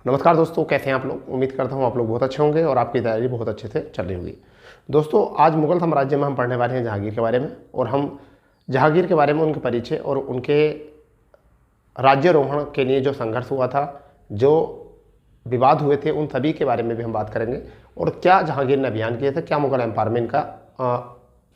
नमस्कार दोस्तों, कैसे हैं आप लोग। उम्मीद करता हूं आप लोग बहुत अच्छे होंगे और आपकी तैयारी बहुत अच्छे से चल रही होगी। दोस्तों, आज मुगल साम्राज्य में हम पढ़ने वाले हैं जहांगीर के बारे में, और हम जहांगीर के बारे में, उनके परिचय और उनके राज्यारोहण के लिए जो संघर्ष हुआ था, जो विवाद हुए थे, उन सभी के बारे में भी हम बात करेंगे। और क्या जहांगीर ने अभियान किए थे, क्या मुगल एम्पायर में इनका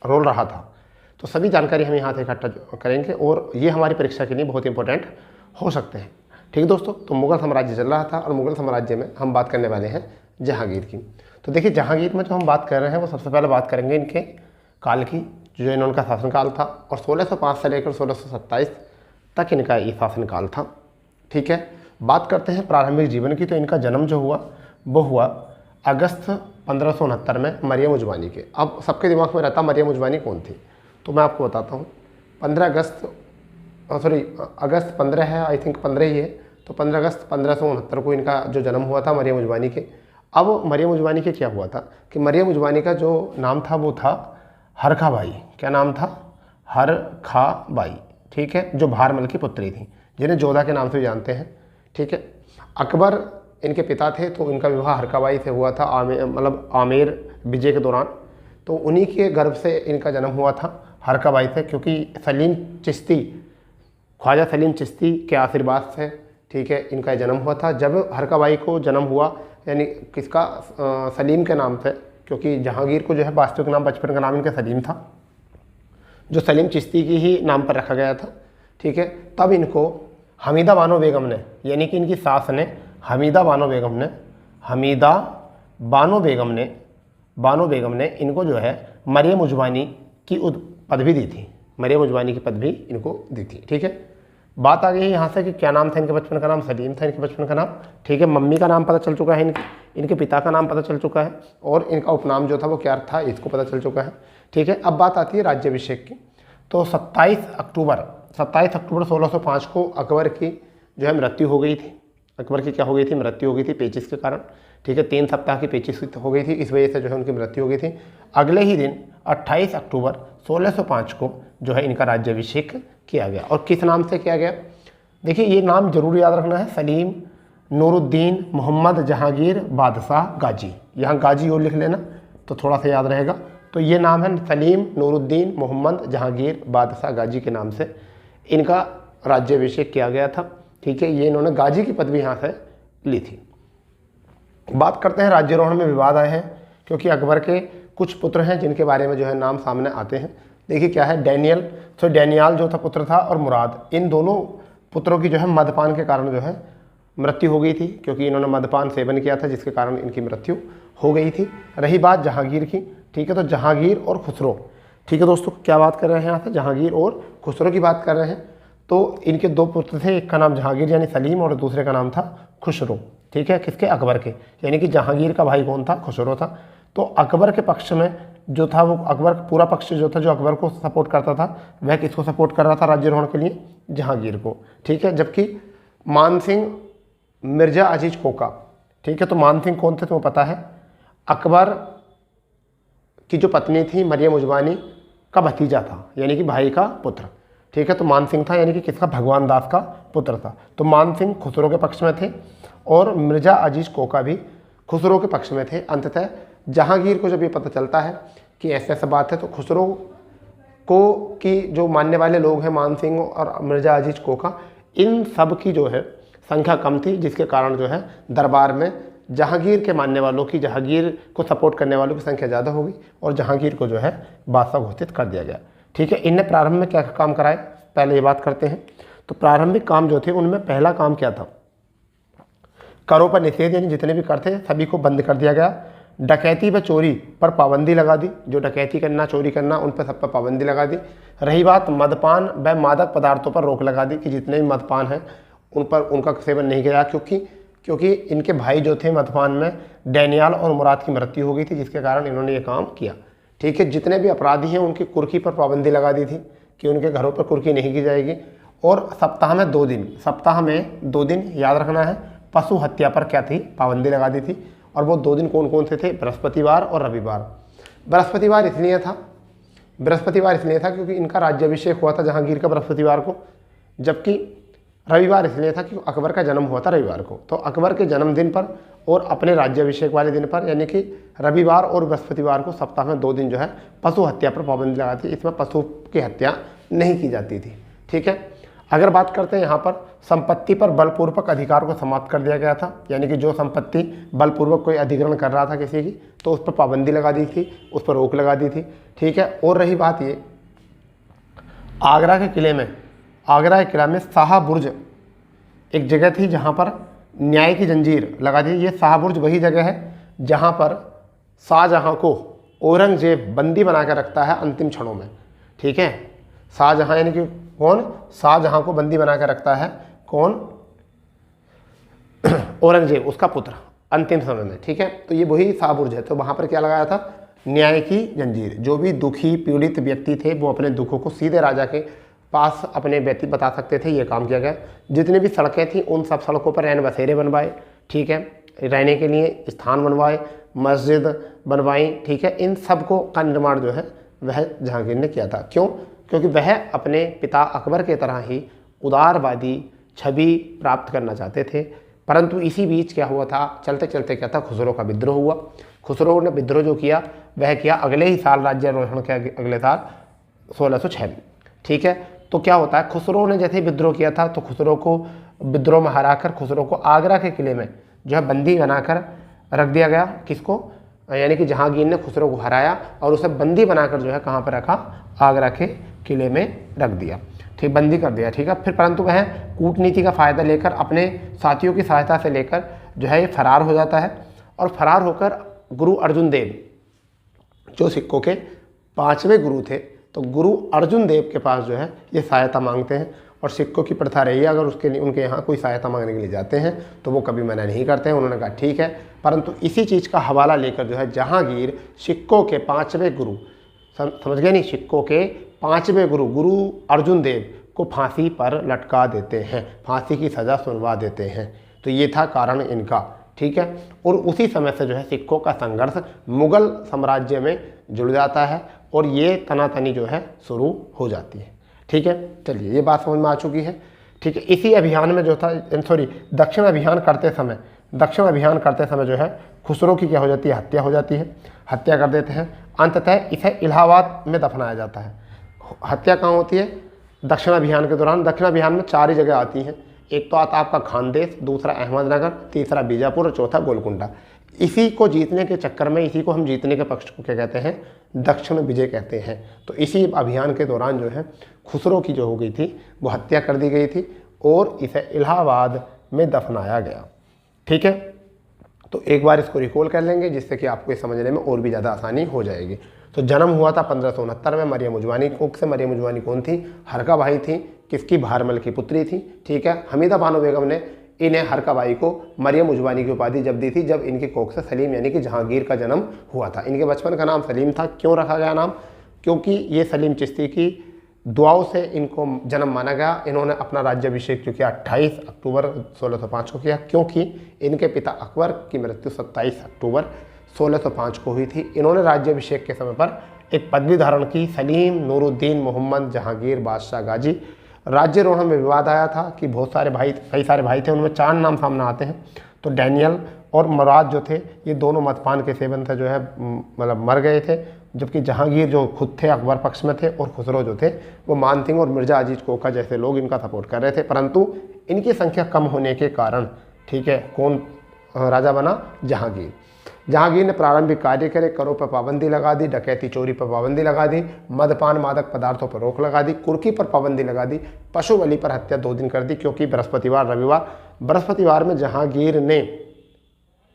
रोल रहा था, तो सभी जानकारी हम यहाँ से इकट्ठा करेंगे और ये हमारी परीक्षा के लिए बहुत इंपॉर्टेंट हो सकते हैं। ठीक है दोस्तों, तो मुगल साम्राज्य चल रहा था और मुगल साम्राज्य में हम बात करने वाले हैं जहांगीर की। तो देखिए, जहांगीर में जो हम बात कर रहे हैं वो सबसे पहले बात करेंगे इनके काल की, जो इनका शासनकाल था, और 1605 से लेकर 1627 तक इनका ये शासनकाल था। ठीक है, बात करते हैं प्रारंभिक जीवन की। तो इनका जन्म जो हुआ वो हुआ अगस्त 1569 में मरियम उजमानी के। अब सबके दिमाग में रहता मरियम उजमानी कौन थी, तो मैं आपको बताता हूँ। 15 अगस्त अगस्त 15 है, आई थिंक 15 ही है। तो 15 अगस्त 1569 को इनका जो जन्म हुआ था मरियम उजमानी के। अब मरियम उजमानी के क्या हुआ था कि मरियम उजमानी का जो नाम था वो था हरखा बाई। क्या नाम था? हरखा बाई। ठीक है, जो भारमल की पुत्री थी, जिन्हें जोधा के नाम से जानते हैं। ठीक है, अकबर इनके पिता थे, तो इनका विवाह हरखा बाई से हुआ था, आमेर विजय के दौरान। तो उन्हीं के गर्भ से इनका जन्म हुआ था, हरखा बाई से, क्योंकि सलीम चिश्ती, ख्वाजा सलीम चिश्ती के आशीर्वाद से, ठीक है, इनका जन्म हुआ था। जब हरखा बाई को जन्म हुआ, यानी किसका, सलीम के नाम से, क्योंकि जहांगीर को जो है वास्तविक नाम, बचपन का नाम इनका सलीम था, जो सलीम चिश्ती की ही नाम पर रखा गया था। ठीक है, तब इनको हमीदा बानो बेगम ने, यानी कि इनकी सास ने, हमीदा बानो बेगम ने इनको जो है मरियम उजमानी की पदवी दी थी। मरियम उजमानी की पदवी इनको दी थी। ठीक है, बात आ गई है यहाँ से कि क्या नाम था इनके बचपन का नाम। सलीम था इनके बचपन का नाम। ठीक है, मम्मी का नाम पता चल चुका है, इनके पिता का नाम पता चल चुका है, और इनका उपनाम जो था वो क्या था, इसको पता चल चुका है। ठीक है, अब बात आती है राज्याभिषेक की। तो 27 अक्टूबर 1605 को अकबर की जो है मृत्यु हो गई थी। अकबर की क्या हो गई थी? मृत्यु हो गई थी पेचिश के कारण। ठीक है, 3 सप्ताह की पेचिश हो गई थी, इस वजह से जो है उनकी मृत्यु हो गई थी। अगले ही दिन 28 अक्टूबर 1605 को जो है इनका राज्याभिषेक किया गया। और किस नाम से किया गया? देखिए, ये नाम जरूर याद रखना है, सलीम नूरुद्दीन मोहम्मद जहांगीर बादशाह गाजी। यहाँ गाजी और लिख लेना तो थोड़ा सा याद रहेगा। तो ये नाम है सलीम नूरुद्दीन मोहम्मद जहांगीर बादशाह गाजी के नाम से इनका राज्याभिषेक किया गया था। ठीक है, ये इन्होंने गाजी की पदवी यहाँ से ली थी। बात करते हैं राज्यारोहण में विवाद आए हैं, क्योंकि अकबर के कुछ पुत्र हैं जिनके बारे में जो है नाम सामने आते हैं। देखिए क्या है, डैनियल, तो डैनियाल जो था पुत्र था, और मुराद, इन दोनों पुत्रों की जो है मदपान के कारण जो है मृत्यु हो गई थी, क्योंकि इन्होंने मदपान सेवन किया था, जिसके कारण इनकी मृत्यु हो गई थी। रही बात जहांगीर की, ठीक है, तो जहांगीर और खुसरो। ठीक है दोस्तों, क्या बात कर रहे हैं यहाँ से? जहांगीर और खुसरो की बात कर रहे हैं। तो इनके 2 पुत्र थे, एक का नाम जहांगीर यानी सलीम, और दूसरे का नाम था खुसरो। ठीक है, किसके? अकबर के, यानी कि जहांगीर का भाई कौन था? खुसरो था। तो अकबर के पक्ष में जो था वो अकबर, पूरा पक्ष जो था, जो अकबर को सपोर्ट करता था, वह किसको सपोर्ट कर रहा था राज्यारोहण के लिए? जहांगीर को। ठीक है, जबकि मानसिंह मिर्जा अजीज कोका, ठीक है, तो मानसिंह कौन थे तुम्हें पता है? अकबर की जो पत्नी थी मरियम उजमानी का भतीजा था, यानी कि भाई का पुत्र। ठीक है, तो मानसिंह था, यानी कि किसका? भगवान दास का पुत्र था। तो मानसिंह खुसरो के पक्ष में थे, और मिर्जा अजीज कोका भी खुसरो के पक्ष में थे। अंततः जहांगीर को जब ये पता चलता है कि ऐसा ऐसा बात है, तो खुसरो को की जो मानने वाले लोग हैं, मानसिंह और मिर्जा अजीज कोका, इन सब की जो है संख्या कम थी, जिसके कारण जो है दरबार में जहांगीर के मानने वालों की, जहांगीर को सपोर्ट करने वालों की संख्या ज़्यादा हो गई, और जहांगीर को जो है बादशाह घोषित कर दिया गया। ठीक है, इनने प्रारंभ में क्या काम कराए, पहले ये बात करते हैं। तो प्रारंभिक काम जो थे, उनमें पहला काम क्या था? करों पर निषेध, यानी जितने भी कर थे सभी को बंद कर दिया गया। डकैती व चोरी पर पाबंदी लगा दी, जो डकैती करना, चोरी करना, उन पर सब पर पाबंदी लगा दी। रही बात मदपान व मादक पदार्थों पर रोक लगा दी, कि जितने भी मदपान हैं उन पर उनका सेवन नहीं किया, क्योंकि इनके भाई जो थे मदपान में, डैनियाल और मुराद की मृत्यु हो गई थी, जिसके कारण इन्होंने ये काम किया। ठीक है, जितने भी अपराधी हैं उनकी कुर्की पर पाबंदी लगा दी थी, कि उनके घरों पर कुर्की नहीं की जाएगी। और सप्ताह में 2 दिन याद रखना है, पशु हत्या पर क्या थी? पाबंदी लगा दी थी। और वो 2 दिन कौन कौन से थे? बृहस्पतिवार और रविवार। बृहस्पतिवार इसलिए था क्योंकि इनका राज्याभिषेक हुआ था जहांगीर का बृहस्पतिवार को, जबकि रविवार इसलिए था कि अकबर का जन्म हुआ था रविवार को, तो अकबर के जन्मदिन पर और अपने राज्याभिषेक वाले दिन पर यानी कि रविवार और बृहस्पतिवार को सप्ताह में 2 दिन जो है पशु हत्या पर पाबंदी लगाती थी। इसमें पशु की हत्या नहीं की जाती थी। ठीक है, अगर बात करते हैं यहाँ पर संपत्ति पर बलपूर्वक अधिकार को समाप्त कर दिया गया था, यानी कि जो संपत्ति बलपूर्वक कोई अधिग्रहण कर रहा था किसी की, तो उस पर पाबंदी लगा दी थी, उस पर रोक लगा दी थी। ठीक है, और रही बात ये, आगरा के किले में, आगरा के किला में शाह बुर्ज एक जगह थी जहाँ पर न्याय की जंजीर लगा दी। ये शाह बुर्ज वही जगह है जहाँ पर शाहजहाँ को औरंगजेब बंदी बना कर रखता है अंतिम क्षणों में। ठीक है, शाहजहाँ यानी कि कौन, शाहजहाँ को बंदी बना कर रखता है कौन, औरंगजेब, उसका पुत्र, अंतिम समय में। ठीक है, तो ये वही शाह बुर्ज है। तो वहाँ पर क्या लगाया था, न्याय की जंजीर। जो भी दुखी पीड़ित व्यक्ति थे वो अपने दुखों को सीधे राजा के पास अपने व्यक्ति बता सकते थे, ये काम किया गया। जितनी भी सड़कें थी उन सब सड़कों पर रैन बसेरे बनवाए। ठीक है, रहने के लिए स्थान बनवाए, मस्जिद बनवाई। ठीक है, इन सब को का निर्माण जो है वह जहांगीर ने किया था। क्यों? क्योंकि वह अपने पिता अकबर के तरह ही उदारवादी छवि प्राप्त करना चाहते थे। परंतु इसी बीच क्या हुआ था, चलते चलते क्या था, खुसरो का विद्रोह हुआ। खुसरो ने विद्रोह जो किया वह किया अगले ही साल, राज्यारोहण के अगले साल 1606 में। ठीक है, तो क्या होता है, खुसरो ने जैसे ही विद्रोह किया था तो खुसरो को विद्रोह में हराकर खुसरो को आगरा के किले में जो है बंदी बनाकर रख दिया गया। किसको, यानी कि जहांगीर ने खुसरो को हराया और उसे बंदी बनाकर जो है कहाँ पर रखा, आगरा के किले में रख दिया। ठीक, बंदी कर दिया। ठीक है, फिर परंतु वह कूटनीति का फ़ायदा लेकर अपने साथियों की सहायता से लेकर जो है ये फरार हो जाता है। और फरार होकर गुरु अर्जुन देव, जो सिक्कों के 5वें गुरु थे, तो गुरु अर्जुन देव के पास जो है ये सहायता मांगते हैं। और सिक्कों की प्रथा रही है, अगर उनके यहाँ कोई सहायता मांगने के लिए जाते हैं तो वो कभी मना नहीं करते हैं। उन्होंने कहा ठीक है। परंतु इसी चीज़ का हवाला लेकर जो है जहांगीर सिक्कों के 5वें गुरु, समझ गए नहीं, सिक्कों के 5वें गुरु गुरु अर्जुन देव को फांसी पर लटका देते हैं, फांसी की सज़ा सुनवा देते हैं। तो ये था कारण इनका। ठीक है, और उसी समय से जो है सिक्कों का संघर्ष मुगल साम्राज्य में जुड़ जाता है और ये तनातनी जो है शुरू हो जाती है। ठीक है, चलिए ये बात समझ में आ चुकी है। ठीक है, इसी अभियान में जो था, दक्षिण अभियान करते समय जो है खुसरो की क्या हो जाती है, हत्या हो जाती है, हत्या कर देते हैं। अंततः इसे इलाहाबाद में दफनाया जाता है। हत्या कहाँ होती है, दक्षिण अभियान के दौरान। दक्षिण अभियान में 4 ही जगह आती हैं, एक तो आता आपका खानदेश, दूसरा अहमदनगर, तीसरा बीजापुर और चौथा गोलकुंडा। इसी को जीतने के चक्कर में, इसी को हम जीतने के पक्ष को क्या कहते हैं, दक्षिण विजय कहते हैं। तो इसी अभियान के दौरान जो है खुसरो की जो हो गई थी वो हत्या कर दी गई थी और इसे इलाहाबाद में दफनाया गया। ठीक है, तो एक बार इसको रिकॉल कर लेंगे जिससे कि आपको समझने में और भी ज़्यादा आसानी हो जाएगी। तो जन्म हुआ था 1569 में मरियम उजमानी कोख से। मरियम उजमानी कौन थी, हरका बाई थी, किसकी, भारमल की पुत्री थी। ठीक है, हमीदा बानो बेगम ने इन्हें हरका बाई को मरियम उजमानी की उपाधि जब दी थी जब इनकी कोख से सलीम यानी कि जहांगीर का जन्म हुआ था। इनके बचपन का नाम सलीम था। क्यों रखा गया नाम, क्योंकि ये सलीम चिश्ती की दुआओं से इनको जन्म माना गया। इन्होंने अपना राज्याभिषेक जो किया 28 अक्टूबर 1605 को किया, क्योंकि इनके पिता अकबर की मृत्यु 27 अक्टूबर 1605 को हुई थी। इन्होंने राज्याभिषेक के समय पर एक पदवी धारण की, सलीम नूरुद्दीन मोहम्मद जहांगीर बादशाह गाजी। राज्यारोहण में विवाद आया था कि कई सारे भाई थे, उनमें 4 नाम सामने आते हैं। तो डैनियल और मुराद जो थे ये दोनों मदपान के सेवन से जो है मतलब मर गए थे, जबकि जहांगीर जो खुद थे अकबर पक्ष में थे और खुसरो जो थे वो मान सिंह और मिर्ज़ा अजीज कोका जैसे लोग इनका सपोर्ट कर रहे थे। परंतु इनकी संख्या कम होने के कारण, ठीक है, कौन राजा बना, जहांगीर। जहांगीर ने प्रारंभिक कार्य करे, करों पर पाबंदी लगा दी, डकैती चोरी पर पाबंदी लगा दी, मदपान मादक पदार्थों पर रोक लगा दी, कुर्की पर पाबंदी लगा दी, पशु बलि पर हत्या 2 दिन कर दी, क्योंकि बृहस्पतिवार में जहांगीर ने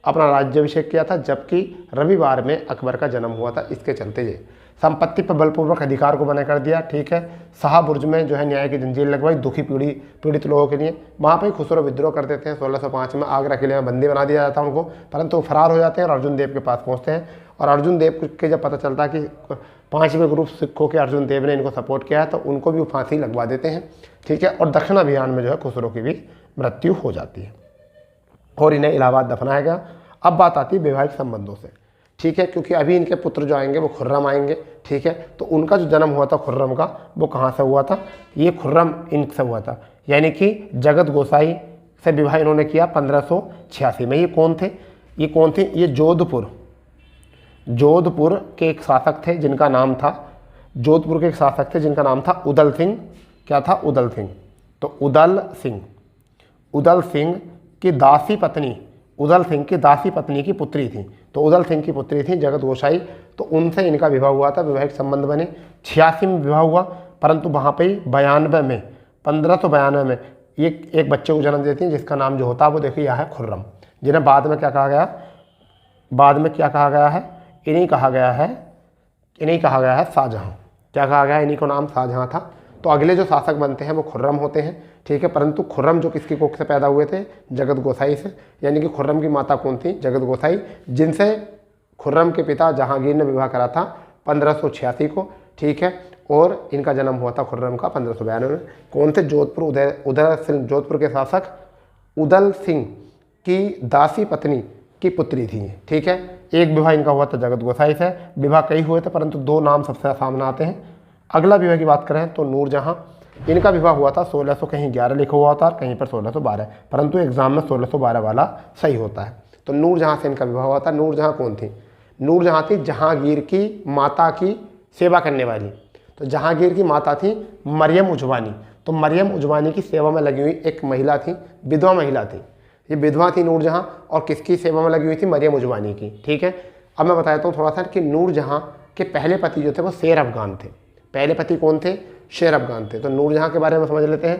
अपना राज्याभिषेक किया था, जबकि रविवार में अकबर का जन्म हुआ था। इसके चलते ये संपत्ति पर बलपूर्वक अधिकार को बना कर दिया। ठीक है, शाह बुर्ज में जो है न्याय की जंजीर लगवाई दुखी पीड़ित लोगों के लिए। वहाँ पर खुसरो विद्रोह कर देते हैं। 1605 में आगरा किले में बंदी बना दिया जाता है उनको, परंतु वो फरार हो जाते हैं और अर्जुन देव के पास पहुँचते हैं। और अर्जुन देव के जब पता चलता है कि 5वें ग्रुप सिखों के अर्जुन देव ने इनको सपोर्ट किया है तो उनको भी फांसी लगवा देते हैं। ठीक है, और दक्षिण अभियान में जो है खुसरो की भी मृत्यु हो जाती है और इन्हें इलाहाबाद दफनाया गया। अब बात आती है वैवाहिक संबंधों से। ठीक है, क्योंकि अभी इनके पुत्र जो आएंगे वो खुर्रम आएंगे। ठीक है, तो उनका जो जन्म हुआ था खुर्रम का, वो कहाँ से हुआ था, ये खुर्रम इनसे हुआ था। यानी कि जगत गोसाई से विवाह इन्होंने किया 1586 में। ये कौन थे? ये जोधपुर के एक शासक थे जिनका नाम था, उदल सिंह। क्या था? उदल सिंह। तो उदल सिंह की दासी पत्नी की पुत्री थी। तो उदल सिंह की पुत्री थी जगत गोसाई, तो उनसे इनका विवाह हुआ था, वैवाहिक संबंध बने। 86 में विवाह हुआ, परंतु वहाँ पे 1592 में ये एक बच्चे को जन्म देती हैं जिसका नाम जो होता है वो देखिए यह है खुर्रम, जिन्हें बाद में क्या कहा गया है? इन्हीं कहा गया है शाहजहां। क्या कहा गया है? इन्हीं को नाम शाहजहां था। तो अगले जो शासक बनते हैं वो खुर्रम होते हैं, ठीक है। परंतु खुर्रम जो किसकी कोख से पैदा हुए थे? जगत गोसाई से। यानी कि खुर्रम की माता कौन थी? जगत गोसाई, जिनसे खुर्रम के पिता जहांगीर ने विवाह करा था 1586 को, ठीक है। और इनका जन्म हुआ था खुर्रम का 1592 में। कौन थे? जोधपुर के शासक उदल सिंह की दासी पत्नी की पुत्री थी, ठीक है। एक विवाह इनका हुआ था जगत गोसाई से। विवाह कई हुए थे, परंतु दो नाम सबसे सामने आते हैं। अगला विवाह की बात करें तो नूरजहां, इनका विवाह हुआ था 1600, कहीं 11 लिखा हुआ था और कहीं पर 1612, परंतु एग्जाम में 1612 वाला सही होता है। तो नूरजहां से इनका विवाह हुआ था। नूरजहां कौन थी? नूरजहां थी जहांगीर की माता की सेवा करने वाली। तो जहांगीर की माता थी मरियम उजवानी। तो मरियम उजवानी की सेवा में लगी हुई एक महिला थी, विधवा महिला थी। ये विधवा थी नूरजहां, और किसकी सेवा में लगी हुई थी? मरियम उजवानी की, ठीक है। अब मैं बताता हूँ थोड़ा सा कि नूरजहां के पहले पति जो थे वो शेर अफगान थे। पहले पति कौन थे? शेर अफगान थे। तो नूरजहां के बारे में समझ लेते हैं।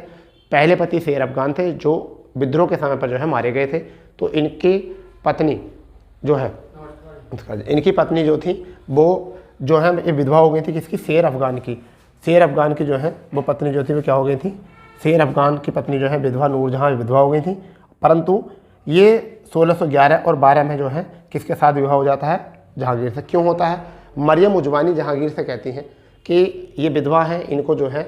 पहले पति शेर अफगान थे जो विद्रोह के समय पर जो है मारे गए थे। तो इनकी पत्नी जो थी वो जो है ये विधवा हो गई थी किसकी? शेर अफगान की जो है वो पत्नी जो थी वो क्या हो गई थी? शेर अफगान की पत्नी जो है विधवा, नूरजहां विधवा हो गई थी। परंतु ये 1611 और 12 में जो है किसके साथ विवाह हो जाता है? जहांगीर से। क्यों होता है? मरियम उजवानी जहांगीर से कहती हैं कि ये विधवा है, इनको जो है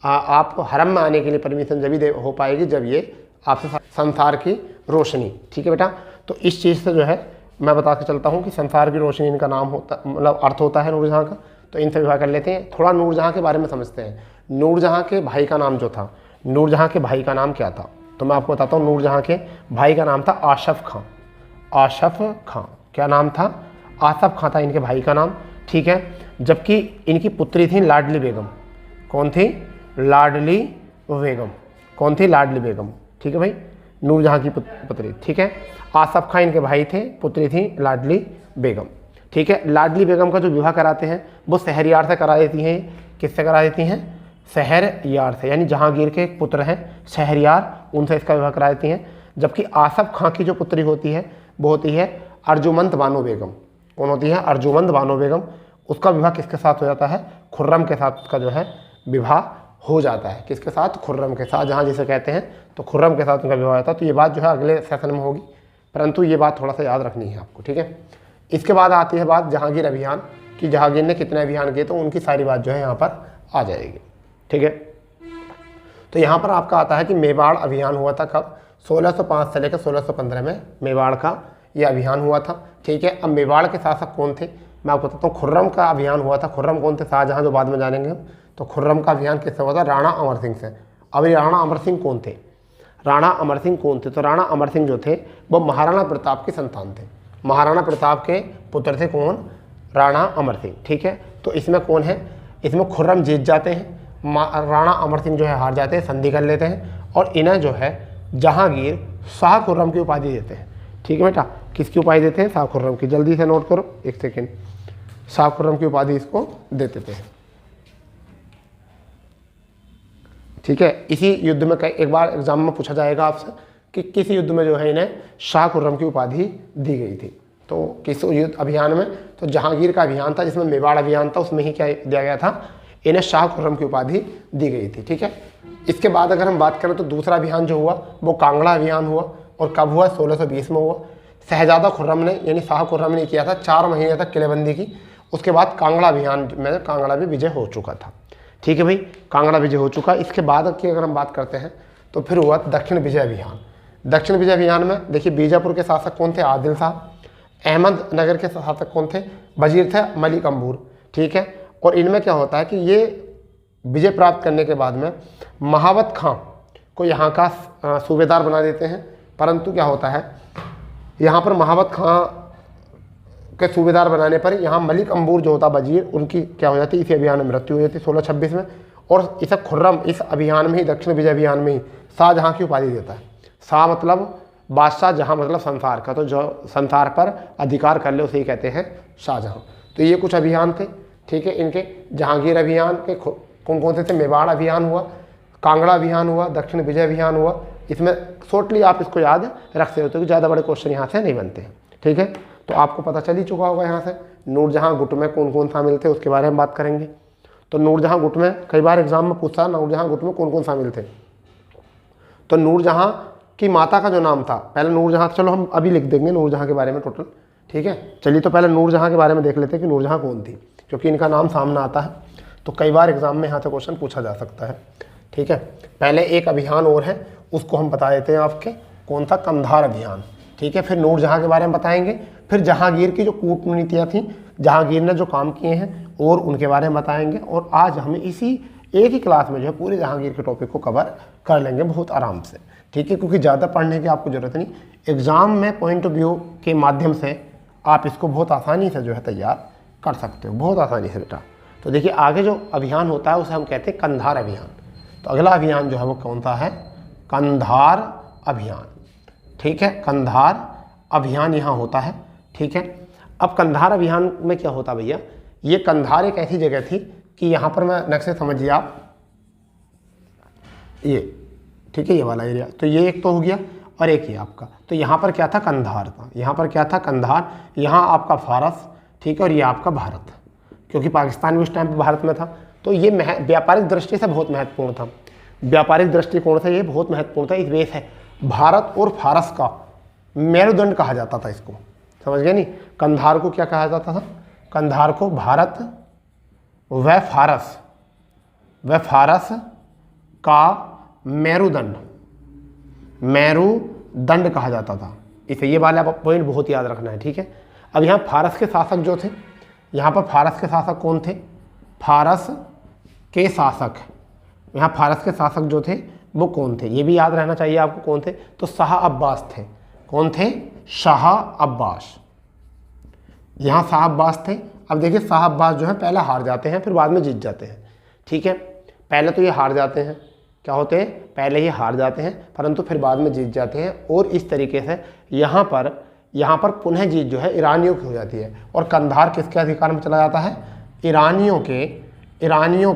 आप हरम में आने के लिए परमिशन जब ही हो पाएगी जब ये आपसे संसार की रोशनी, ठीक है बेटा। तो इस चीज़ से जो है मैं बता के चलता हूँ कि संसार की रोशनी इनका नाम होता, मतलब अर्थ होता है नूरजहां का। तो इनसे विवाह कर लेते हैं। थोड़ा नूरजहां के बारे में समझते हैं। नूरजहां के भाई का नाम जो था, नूरजहां के भाई का नाम क्या था? तो मैं आपको बताता हूँ। नूरजहां के भाई का नाम था आशफ खां। क्या नाम था? आसफ खां था इनके भाई का नाम, ठीक है। जबकि इनकी पुत्री थी लाडली बेगम। कौन थी? लाडली बेगम, ठीक है भाई। नूरजहां की पुत्री, ठीक है। आसफ खां इनके भाई थे, पुत्री थी लाडली बेगम, ठीक है। लाडली बेगम का जो विवाह कराते हैं वो शहरयार से करा देती हैं। किससे करा देती हैं? शहरयार से, यानी जहांगीर के एक पुत्र हैं शहरयार, उनसे इसका विवाह करा देती हैं। जबकि आसफ खां की जो पुत्री होती है वो होती है अर्जुमंद बानो बेगम। कौन होती है? अर्जुमंद बानो बेगम। उसका विवाह किसके साथ हो जाता है? खुर्रम के साथ उसका जो है विवाह हो जाता है। किसके साथ? खुर्रम के साथ, जहाँ जिसे कहते हैं तो खुर्रम के साथ उनका विवाह होता है। तो ये बात जो है अगले सेशन में होगी, परंतु ये बात थोड़ा सा याद रखनी है आपको, ठीक है। इसके बाद आती है बात जहांगीर अभियान कि जहांगीर ने कितने अभियान किए, तो उनकी सारी बात जो है यहाँ पर आ जाएगी, ठीक है। तो यहाँ पर आपका आता है कि मेवाड़ अभियान हुआ था कब? 1605 से लेकर 1615 में मेवाड़ का ये अभियान हुआ था, ठीक है। अब मेवाड़ के शासक कौन थे? मैं आपको बताता हूँ। खुर्रम का अभियान हुआ था। खुर्रम कौन थे? शाहजहां, जो बाद में जानेंगे। तो खुर्रम का अभियान किससे हुआ था? राणा अमर सिंह से। अब ये राणा अमर सिंह कौन थे? तो राणा अमर सिंह जो थे वो महाराणा प्रताप के संतान थे। महाराणा प्रताप के पुत्र थे। कौन? राणा अमर सिंह, ठीक है। तो इसमें कौन है? इसमें खुर्रम जीत जाते हैं, राणा अमर सिंह जो है हार जाते हैं, संधि कर लेते हैं, और इन्हें जो है जहांगीर शाह खुर्रम की उपाधि देते हैं, ठीक है बेटा। किसकी उपाधि देते हैं? शाह खुर्रम की। जल्दी से नोट करो, एक सेकेंड। शाह खुर्रम की उपाधि इसको दे देते हैं, ठीक है। इसी युद्ध में एक बार एग्जाम में पूछा जाएगा आपसे कि किस युद्ध में जो है इन्हें शाह खुर्रम की उपाधि दी गई थी। तो किस युद्ध अभियान में? तो जहांगीर का अभियान था जिसमें मेवाड़ अभियान था, उसमें ही क्या दिया गया था? इन्हें शाह खुर्रम की उपाधि दी गई थी, ठीक है। इसके बाद अगर हम बात करें तो दूसरा अभियान जो हुआ वो कांगड़ा अभियान हुआ। और कब हुआ? 1620 में हुआ। शहजादा खुर्रम ने, यानी शाह खुर्रम ने किया था 4 महीने तक किलेबंदी की। उसके बाद कांगड़ा अभियान में कांगड़ा भी विजय हो चुका था, ठीक है भाई। कांगड़ा विजय हो चुका। इसके बाद की अगर हम बात करते हैं तो फिर हुआ दक्षिण विजय अभियान। दक्षिण विजय अभियान में देखिए बीजापुर के शासक कौन थे? आदिल शाह। अहमदनगर के शासक कौन थे? वजीर थे मलिक अंबूर, ठीक है। और इनमें क्या होता है कि ये विजय प्राप्त करने के बाद में महावत खां को यहाँ का सूबेदार बना देते हैं, परंतु क्या होता है यहाँ पर महाबत खां के सूबेदार बनाने पर यहाँ मलिक अंबूर जो होता वजीर, उनकी क्या हो जाती है, इसी अभियान में मृत्यु हो जाती 1626 में। और इसे खुर्रम इस अभियान में ही, दक्षिण विजय अभियान में ही शाहजहाँ की उपाधि देता है। शाह मतलब बादशाह, जहाँ मतलब संसार का, तो जो संसार पर अधिकार कर ले उसे ही कहते हैं शाहजहाँ। तो ये कुछ अभियान थे, ठीक है। इनके जहांगीर अभियान के कौन कौन से थे, मेवाड़ अभियान हुआ, कांगड़ा अभियान हुआ, दक्षिण विजय अभियान हुआ। इसमें शॉर्टली आप इसको याद रख सकते हो क्योंकि ज़्यादा बड़े क्वेश्चन यहाँ से नहीं बनते हैं, ठीक है। तो आपको पता चल ही चुका होगा यहाँ से नूरजहाँ गुट में कौन कौन शामिल थे, उसके बारे में बात करेंगे। तो नूरजहाँ गुट में कई बार एग्जाम में पूछा, नूरजहाँ गुट में कौन कौन शामिल थे। तो नूरजहाँ की माता का जो नाम था, पहले नूरजहाँ, चलो हम अभी लिख देंगे नूरजहाँ के बारे में टोटल, ठीक है। चलिए तो पहले नूरजहाँ के बारे में देख लेते हैं कि नूरजहाँ कौन थी, क्योंकि इनका नाम सामने आता है तो कई बार एग्जाम में यहाँ से क्वेश्चन पूछा जा सकता है, ठीक है। पहले एक अभियान और है, उसको हम बता देते हैं आपके, कौन सा, कंधार अभियान, ठीक है। फिर नूरजहाँ के बारे में बताएंगे, फिर जहांगीर की जो कूटनीतियाँ थीं, जहांगीर ने जो काम किए हैं और उनके बारे में बताएंगे। और आज हम इसी एक ही क्लास में जो है पूरे जहांगीर के टॉपिक को कवर कर लेंगे बहुत आराम से, ठीक है। क्योंकि ज़्यादा पढ़ने की आपको ज़रूरत नहीं, एग्ज़ाम में पॉइंट ऑफ व्यू के माध्यम से आप इसको बहुत आसानी से जो है तैयार कर सकते हो, बहुत आसानी से बेटा। तो देखिए आगे जो अभियान होता है उसे हम कहते हैं कंधार अभियान। तो अगला अभियान जो है वो कौन सा है, कंधार अभियान, ठीक है। कंधार अभियान यहाँ होता है, ठीक है। अब कंधार अभियान में क्या होता भैया, ये कंधार एक ऐसी जगह थी कि यहाँ पर मैं नक्शे समझिए आप, ये ठीक है, ये वाला एरिया, तो ये एक तो हो गया और एक ही आपका, तो यहाँ पर क्या था, कंधार था। यहाँ पर क्या था, कंधार, यहाँ आपका फारस, ठीक है, और ये आपका भारत, क्योंकि पाकिस्तान भी उस टाइम पर भारत में था। तो ये व्यापारिक दृष्टि से बहुत महत्वपूर्ण था, व्यापारिक दृष्टिकोण से ये बहुत महत्वपूर्ण था। इस वजह से भारत और फारस का मेरुदंड कहा जाता था इसको, समझ गए नहीं। कंधार को क्या कहा जाता था, कंधार को भारत व फारस का मेरुदंड कहा जाता था। इसे ये वाला पॉइंट बहुत याद रखना है, ठीक है। अब यहाँ फारस के शासक जो थे, यहाँ पर फारस के शासक कौन थे, फारस के शासक, यहाँ फारस के शासक जो थे वो कौन थे, ये भी याद रहना चाहिए आपको, कौन थे, तो शाह अब्बास थे। कौन थे, शाह अब्बास, यहाँ शाह अब्बास थे। अब देखिए शाह अब्बास जो है पहले हार जाते हैं फिर बाद में जीत जाते हैं, ठीक है। पहले तो ये हार जाते हैं, क्या होते हैं, पहले ही हार जाते हैं परंतु फिर बाद में जीत जाते हैं। और इस तरीके से यहाँ पर पुनः जीत जो है ईरानियों की हो जाती है। और कंधार किसके अधिकार में चला जाता है, ईरानियों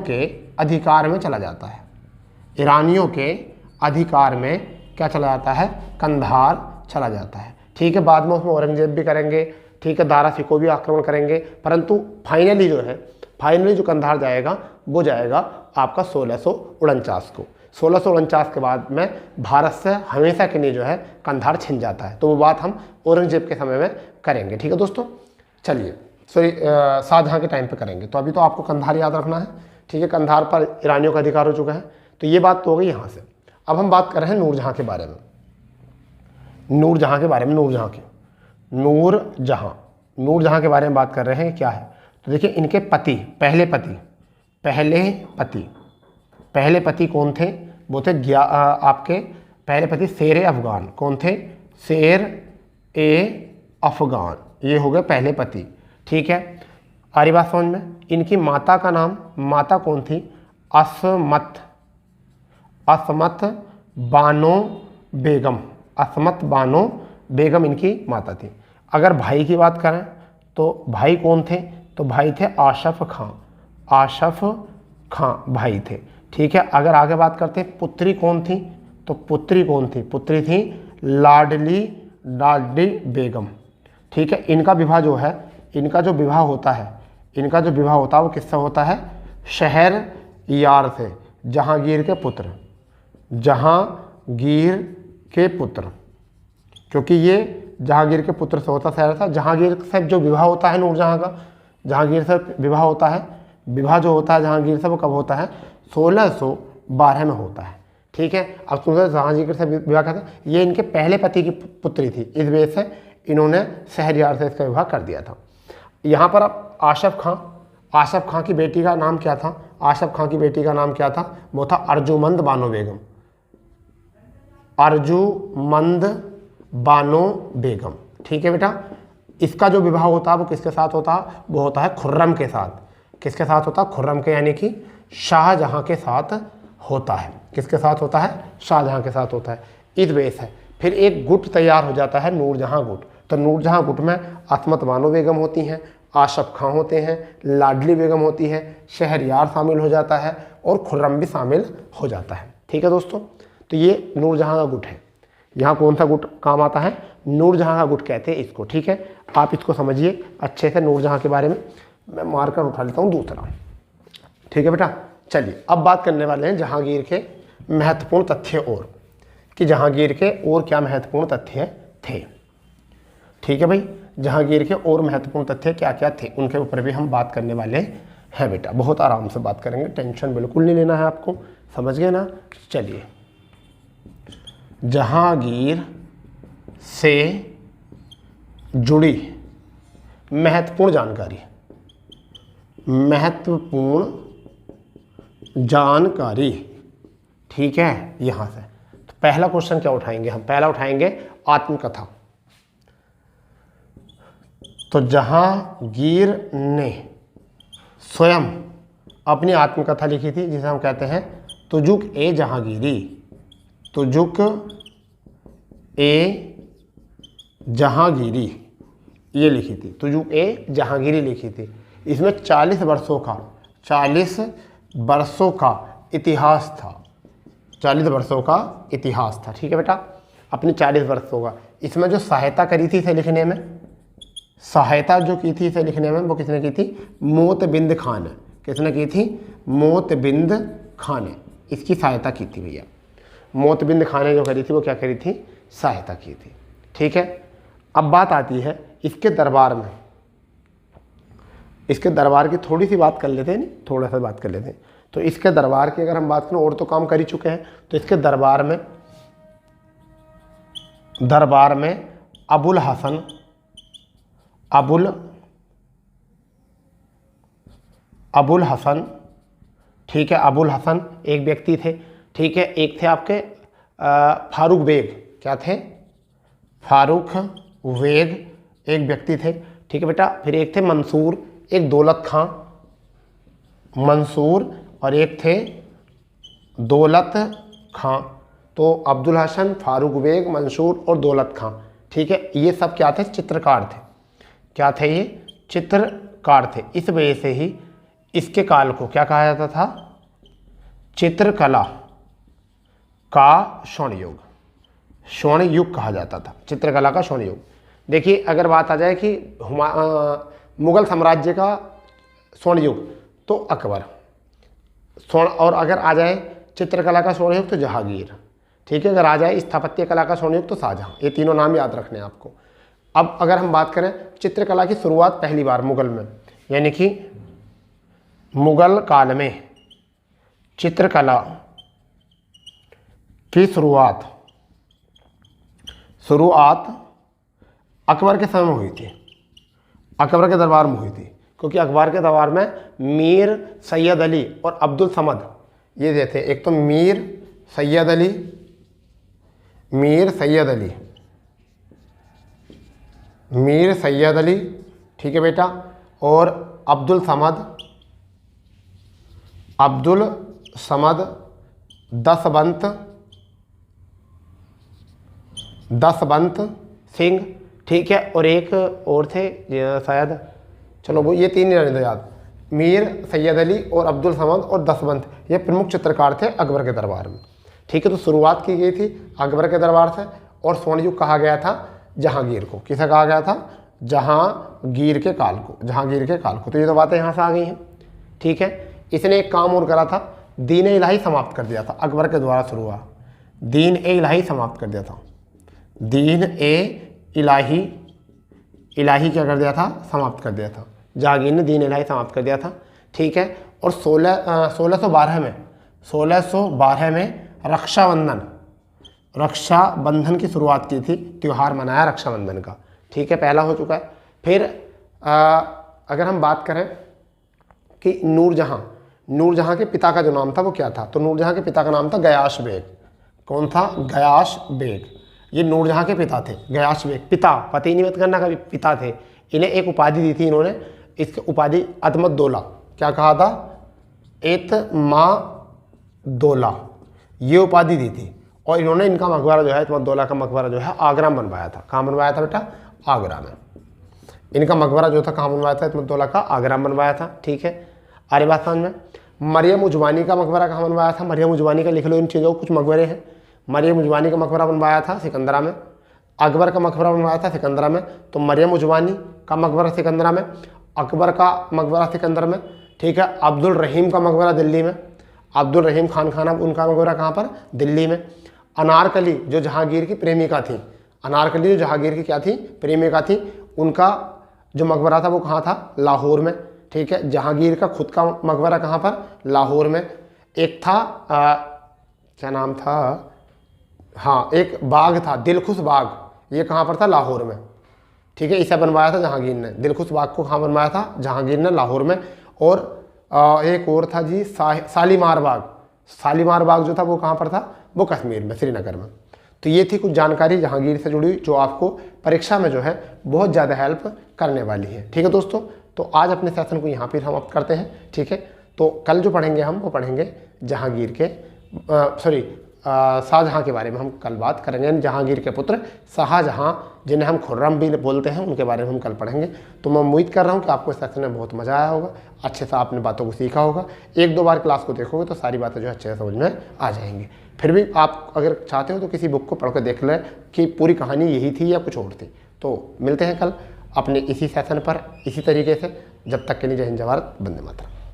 के अधिकार में चला जाता है। ईरानियों के अधिकार में क्या चला जाता है, कंधार चला जाता है, ठीक है। बाद में उसमें औरंगजेब भी करेंगे, ठीक है, दारा सिको भी आक्रमण करेंगे, परंतु फाइनली जो कंधार जाएगा वो जाएगा आपका 1649 को। 1649 के बाद में भारत से हमेशा के लिए जो है कंधार छिन जाता है। तो वो बात हम औरंगजेब के समय में करेंगे, ठीक है दोस्तों। चलिए शाहजहाँ के टाइम पे करेंगे। तो अभी तो आपको कंधार याद रखना है, ठीक है। कंधार पर ईरानियों का अधिकार हो चुका है, तो ये बात तो हो गई यहाँ से। अब हम बात कर रहे हैं नूरजहाँ के बारे में, नूरजहाँ के बारे में बात कर रहे हैं। क्या है, तो देखिए इनके पति, पहले पति कौन थे, वो थे आपके पहले पति शेर अफगान। कौन थे, शेर ए अफगान, ये हो गए पहले पति, ठीक है। आ रही बात समझ में। इनकी माता का नाम, माता कौन थी, असमत बानो बेगम इनकी माता थी। अगर भाई की बात करें तो भाई कौन थे, तो भाई थे आशफ खां भाई थे, ठीक है। अगर आगे बात करते हैं पुत्री कौन थी, तो पुत्री थी लाडली बेगम, ठीक है। इनका विवाह जो विवाह होता है वो किससे होता है, शहरयार से, जहांगीर के पुत्र, क्योंकि ये जहांगीर के पुत्र से होता शहर था। जहांगीर से जो विवाह होता है नूरजहाँ का, जहांगीर से विवाह होता है, विवाह जो होता है जहांगीर से वो कब होता है, 1612 में होता है, ठीक है। अब तुमसे जहांगीर से विवाह करते, ये इनके पहले पति की पुत्री थी, इस वजह से इन्होंने शहरयार से इसका विवाह कर दिया था। यहाँ पर अब आशफ खां की बेटी का नाम क्या था, वो था अर्जुमंद बानो बेगम। अर्जुमंद बानो बेगम। ठीक है बेटा, इसका जो विवाह होता है वो किसके साथ होता है? वो होता है खुर्रम के साथ। किसके साथ होता है? खुर्रम के, यानी कि शाहजहां के साथ होता है। किसके साथ होता है? शाहजहां के साथ होता है। इस वजह से फिर एक गुट तैयार हो जाता है, नूरजहां गुट। तो नूरजहां गुट में असमत बानो बेगम होती हैं, आशफ खां होते हैं, लाडली बेगम होती है, शहरयार शामिल हो जाता है और खुर्रम भी शामिल हो जाता है। ठीक है दोस्तों, तो ये नूरजहां का गुट है। यहाँ कौन सा गुट काम आता है? नूरजहां का गुट कहते हैं इसको। ठीक है, आप इसको समझिए अच्छे से नूरजहां के बारे में। मैं मार्कर उठा लेता हूँ दूसरा। ठीक है बेटा, चलिए अब बात करने वाले हैं जहांगीर के महत्वपूर्ण तथ्य और, कि जहांगीर के और क्या महत्वपूर्ण तथ्य थे। ठीक है भाई, जहांगीर के और महत्वपूर्ण तथ्य क्या क्या थे उनके ऊपर भी हम बात करने वाले हैं बेटा। बहुत आराम से बात करेंगे, टेंशन बिल्कुल नहीं लेना है आपको, समझ गए ना। चलिए, जहांगीर से जुड़ी महत्वपूर्ण जानकारी, महत्वपूर्ण जानकारी। ठीक है, यहां से तो पहला क्वेश्चन क्या उठाएंगे हम? पहला उठाएंगे आत्मकथा। तो जहांगीर ने स्वयं अपनी आत्मकथा लिखी थी, जिसे हम कहते हैं तुजुक ए जहांगीरी। तुजुक ए जहांगीरी ये लिखी थी, तुजुक ए जहांगीरी लिखी थी। इसमें 40 वर्षों का इतिहास था। 40 वर्षों का इतिहास था। ठीक है बेटा, अपनी 40 वर्षों का। इसमें जो सहायता करी थी इसे लिखने में, सहायता जो की थी इसे लिखने में, वो किसने की थी? मोतबिंद खान ने। किसने की थी? मोतबिंद खान ने इसकी सहायता की थी भैया। मोतबिंद खान ने जो करी थी वो क्या करी थी? सहायता की थी। ठीक है, अब बात आती है इसके दरबार में। इसके दरबार की थोड़ी सी बात कर लेते हैं, नहीं थोड़ा सा बात कर लेते हैं। तो इसके दरबार की अगर हम बात करें, और तो काम कर ही चुके हैं, तो इसके दरबार में अबुल हसन, ठीक है, अबुल हसन एक व्यक्ति थे। ठीक है, एक थे आपके फारूक बेग। क्या थे? फारूक बेग एक व्यक्ति थे। ठीक है बेटा, फिर एक थे मंसूर, एक दौलत खां, मंसूर, और एक थे दौलत खां। तो अब्दुल हसन, फारूक बेग, मंसूर और दौलत खां। ठीक है, ये सब क्या थे? चित्रकार थे। क्या थे ये? चित्रकार थे। इस वजह से ही इसके काल को क्या कहा जाता था? चित्रकला का स्वर्ण युग, स्वर्ण युग कहा जाता था। चित्रकला का स्वर्ण युग। देखिए, अगर बात आ जाए कि मुगल साम्राज्य का स्वर्ण युग तो अकबर स्वर्ण, और अगर आ जाए चित्रकला का स्वर्ण युग तो जहांगीर। ठीक है, अगर आ जाए स्थापत्य कला का स्वर्ण युग तो शाहजहां। ये तीनों नाम याद रखने हैं आपको। अब अगर हम बात करें चित्रकला की शुरुआत पहली बार मुगल में, यानी कि मुगल काल में चित्रकला की शुरुआत अकबर के समय में हुई थी। अकबर के दरबार में हुई थी, क्योंकि अकबर के दरबार में मीर सैयद अली और अब्दुल समद ये जो थे, एक तो मीर सैयद अली, ठीक है बेटा, और अब्दुल समद दसवंत सिंह। ठीक है, और एक और थे शायद, चलो वो ये तीन ही रहने दो याद, मीर सैयद अली और अब्दुल समद और दसवंत, ये प्रमुख चित्रकार थे अकबर के दरबार में। ठीक है, तो शुरुआत की गई थी अकबर के दरबार से, और स्वर्ण युग कहा गया था जहांगीर को। किसे कहा गया था? जहांगीर के काल को। तो ये तो बातें यहाँ से आ गई हैं। ठीक है, इसने एक काम और करा था, दीन ए इलाही समाप्त कर दिया था। अकबर के द्वारा शुरू हुआ दीन ए इलाही समाप्त कर दिया था। दीन ए इलाही क्या कर दिया था? समाप्त कर दिया था। जहांगीर ने दीन इलाही समाप्त कर दिया था। ठीक है, और 1612 में रक्षाबंधन की शुरुआत की थी, त्यौहार मनाया रक्षाबंधन का। ठीक है, पहला हो चुका है। फिर अगर हम बात करें कि नूरजहां के पिता का जो नाम था वो क्या था, तो नूरजहां के पिता का नाम था गयाश बेग। कौन था? गयाश बेग। ये नूरजहां के पिता थे, गयाश बेग पिता, पति नहीं मत करना कभी, पिता थे। इन्हें एक उपाधि दी थी इन्होंने, इसकी उपाधि अतमद्दौला, क्या कहा था? एतमादौला, ये उपाधि दी थी। और इन्होंने इनका मकबरा जो है, एतमादौला का मकबरा जो है आगरा में बनवाया था। कहाँ बनवाया था बेटा? आगरा में। इनका मकबरा जो था कहाँ बनवाया था? एतमादौला का आगरा में बनवाया था। ठीक है, आ रही बात समझ में? मरियम उजवानी का मकबरा कहाँ बनवाया था? मरियम उजवानी का लिख लो इन चीज़ों को, कुछ मकबरे हैं। मरियम उजवानी का मकबरा बनवाया था सिकंदरा में। अकबर का मकबरा बनवाया था सिकंदरा में। तो मरियम उजवानी का मकबरा सिकंदरा में, अकबर का मकबरा सिकंदर में। ठीक है, अब्दुल रहीम का मकबरा दिल्ली में, अब्दुल रहीम खान खाना, उनका मकबरा कहाँ पर? दिल्ली में। अनारकली जो जहांगीर की प्रेमिका थी, अनारकली जो जहांगीर की क्या थी? प्रेमिका थी, उनका जो मकबरा था वो कहाँ था? लाहौर में। ठीक है, जहांगीर का खुद का मकबरा कहाँ पर? लाहौर में। एक था क्या नाम था? हाँ, एक बाग था दिलखुश बाग, ये कहाँ पर था? लाहौर में। ठीक है, इसे बनवाया था जहांगीर ने। दिलखुश बाग को कहाँ बनवाया था? जहांगीर ने, लाहौर में। और एक और था जी शालीमार बाग। शालीमार बाग जो था वो कहाँ पर था? वो कश्मीर में, श्रीनगर में। तो ये थी कुछ जानकारी जहांगीर से जुड़ी जो आपको परीक्षा में जो है बहुत ज़्यादा हेल्प करने वाली है। ठीक है दोस्तों, तो आज अपने सेशन को यहाँ पर समाप्त करते हैं। ठीक है, तो कल जो पढ़ेंगे हम वो पढ़ेंगे जहांगीर के शाहजहाँ के बारे में हम कल बात करेंगे। जहांगीर के पुत्र शाहजहाँ, जिन्हें हम खुर्रम भी बोलते हैं, उनके बारे में हम कल पढ़ेंगे। तो मैं उम्मीद कर रहा हूँ कि आपको इस सेशन में बहुत मज़ा आया होगा, अच्छे से आपने बातों को सीखा होगा। एक दो बार क्लास को देखोगे तो सारी बातें जो है अच्छे से समझ में आ जाएंगी। फिर भी आप अगर चाहते हो तो किसी बुक को पढ़ कर देख लें कि पूरी कहानी यही थी या कुछ और थी। तो मिलते हैं कल अपने इसी सेशन पर इसी तरीके से। जब तक के लिए जय हिंद, जय भारत, वंदे मातरम।